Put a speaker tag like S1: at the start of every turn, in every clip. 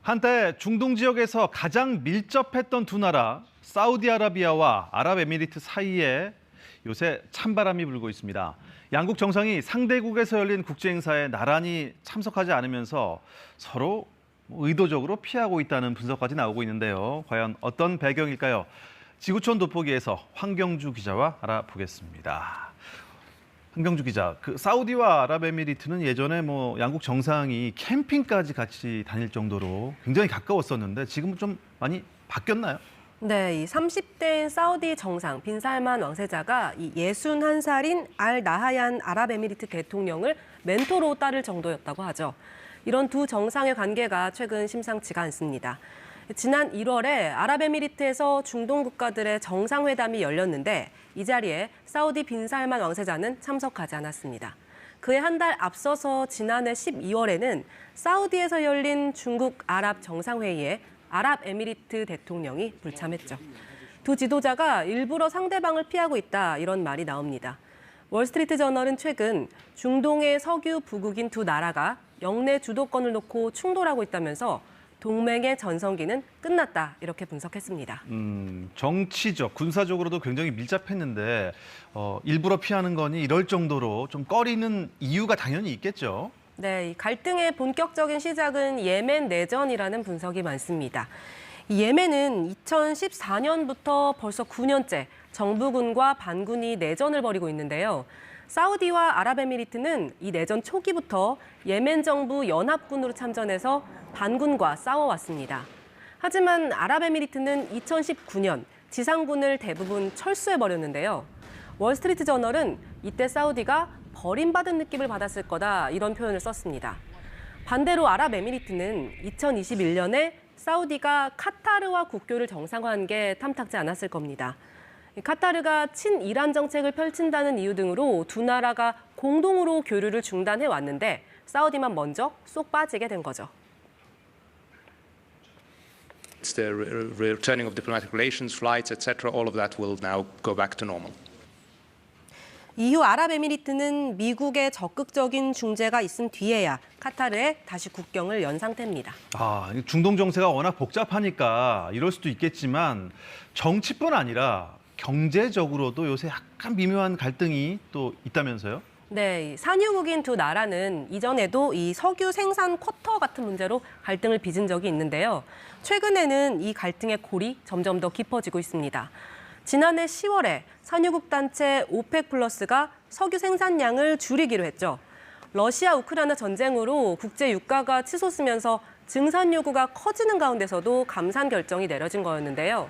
S1: 한때 중동 지역에서 가장 밀접했던 두 나라, 사우디아라비아와 아랍에미리트 사이에 요새 찬바람이 불고 있습니다. 양국 정상이 상대국에서 열린 국제행사에 나란히 참석하지 않으면서 서로 의도적으로 피하고 있다는 분석까지 나오고 있는데요. 과연 어떤 배경일까요? 지구촌 돋보기에서 황경주 기자와 알아보겠습니다. 황경주 기자, 사우디와 아랍에미리트는 예전에 양국 정상이 캠핑까지 같이 다닐 정도로 굉장히 가까웠었는데 지금은 좀 많이 바뀌었나요?
S2: 네, 이 30대인 사우디 정상 빈살만 왕세자가 이 61살인 알 나하얀 아랍에미리트 대통령을 멘토로 따를 정도였다고 하죠. 이런 두 정상의 관계가 최근 심상치가 않습니다. 지난 1월에 아랍에미리트에서 중동 국가들의 정상회담이 열렸는데 이 자리에 사우디 빈살만 왕세자는 참석하지 않았습니다. 그에 한 달 앞서서 지난해 12월에는 사우디에서 열린 중국 아랍 정상회의에 아랍에미리트 대통령이 불참했죠. 두 지도자가 일부러 상대방을 피하고 있다 이런 말이 나옵니다. 월스트리트 저널은 최근 중동의 석유 부국인 두 나라가 영내 주도권을 놓고 충돌하고 있다면서 동맹의 전성기는 끝났다 이렇게 분석했습니다.
S1: 정치적, 군사적으로도 굉장히 밀접했는데 일부러 피하는 거니 이럴 정도로 좀 꺼리는 이유가 당연히 있겠죠.
S2: 네, 이 갈등의 본격적인 시작은 예멘 내전이라는 분석이 많습니다. 이 예멘은 2014년부터 벌써 9년째 정부군과 반군이 내전을 벌이고 있는데요. 사우디와 아랍에미리트는 이 내전 초기부터 예멘 정부 연합군으로 참전해서 반군과 싸워왔습니다. 하지만 아랍에미리트는 2019년 지상군을 대부분 철수해버렸는데요. 월스트리트 저널은 이때 사우디가 버림받은 느낌을 받았을 거다 이런 표현을 썼습니다. 반대로 아랍에미리트는 2021년에 사우디가 카타르와 국교를 정상화한 게 탐탁지 않았을 겁니다. 카타르가 친이란 정책을 펼친다는 이유 등으로 두 나라가 공동으로 교류를 중단해 왔는데 사우디만 먼저 쏙 빠지게 된 거죠.
S3: It's the returning of diplomatic relations, flights, etc. All of that will now go back to normal.
S2: 이후 아랍에미리트는 미국의 적극적인 중재가 있은 뒤에야 카타르에 다시 국경을 연 상태입니다.
S1: 중동 정세가 워낙 복잡하니까 이럴 수도 있겠지만 정치뿐 아니라 경제적으로도 요새 약간 미묘한 갈등이 또 있다면서요?
S2: 네, 산유국인 두 나라는 이전에도 이 석유 생산 쿼터 같은 문제로 갈등을 빚은 적이 있는데요. 최근에는 이 갈등의 골이 점점 더 깊어지고 있습니다. 지난해 10월에 산유국 단체 오펙 플러스가 석유 생산량을 줄이기로 했죠. 러시아 우크라이나 전쟁으로 국제 유가가 치솟으면서 증산 요구가 커지는 가운데서도 감산 결정이 내려진 거였는데요.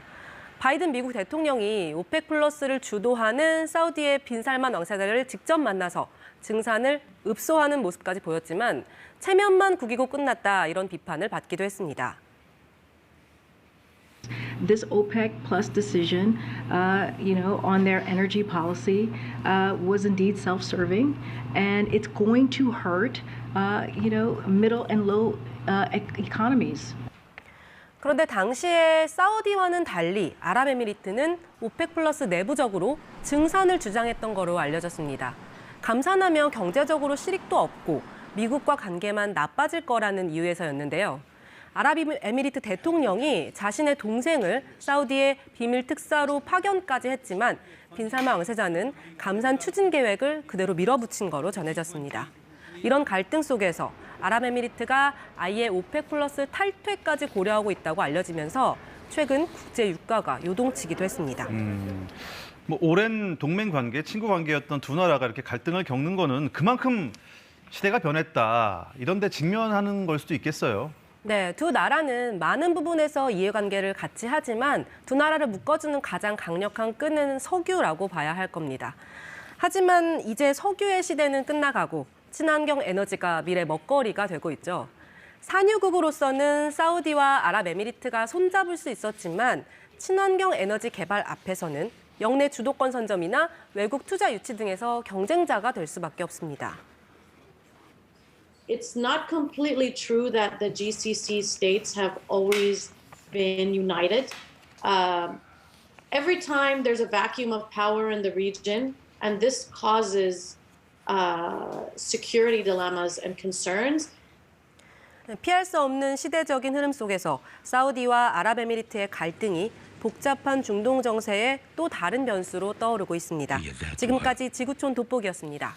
S2: 바이든 미국 대통령이 오펙 플러스를 주도하는 사우디의 빈살만 왕세자를 직접 만나서 증산을 읍소하는 모습까지 보였지만 체면만 구기고 끝났다 이런 비판을 받기도 했습니다.
S4: This OPEC plus decision, on their energy policy was indeed self-serving, and it's going to hurt, middle and low economies.
S2: 그런데 당시에 사우디와는 달리 아랍에미리트는 오펙 플러스 내부적으로 증산을 주장했던 거로 알려졌습니다. 감산하면 경제적으로 실익도 없고 미국과 관계만 나빠질 거라는 이유에서였는데요. 아랍에미리트 대통령이 자신의 동생을 사우디의 비밀 특사로 파견까지 했지만 빈살만 왕세자는 감산 추진 계획을 그대로 밀어붙인 거로 전해졌습니다. 이런 갈등 속에서 아랍에미리트가 아예 오펙 플러스 탈퇴까지 고려하고 있다고 알려지면서 최근 국제 유가가 요동치기도 했습니다.
S1: 오랜 동맹 관계, 친구 관계였던 두 나라가 이렇게 갈등을 겪는 거는 그만큼 시대가 변했다. 이런 데 직면하는 걸 수도 있겠어요.
S2: 네, 두 나라는 많은 부분에서 이해관계를 같이 하지만 두 나라를 묶어주는 가장 강력한 끈은 석유라고 봐야 할 겁니다. 하지만 이제 석유의 시대는 끝나가고 친환경 에너지가 미래 먹거리가 되고 있죠. 산유국으로서는 사우디와 아랍에미리트가 손잡을 수 있었지만 친환경 에너지 개발 앞에서는 영내 주도권 선점이나 외국 투자 유치 등에서 경쟁자가 될 수밖에 없습니다.
S5: It's not completely true that the GCC states have always been united. Every time there's a vacuum of power in the region, and this causes security dilemmas and concerns.
S2: 피할 수 없는 시대적인 흐름 속에서 사우디와 아랍에미리트의 갈등이 복잡한 중동 정세의 또 다른 변수로 떠오르고 있습니다. 지금까지 지구촌 돋보기였습니다.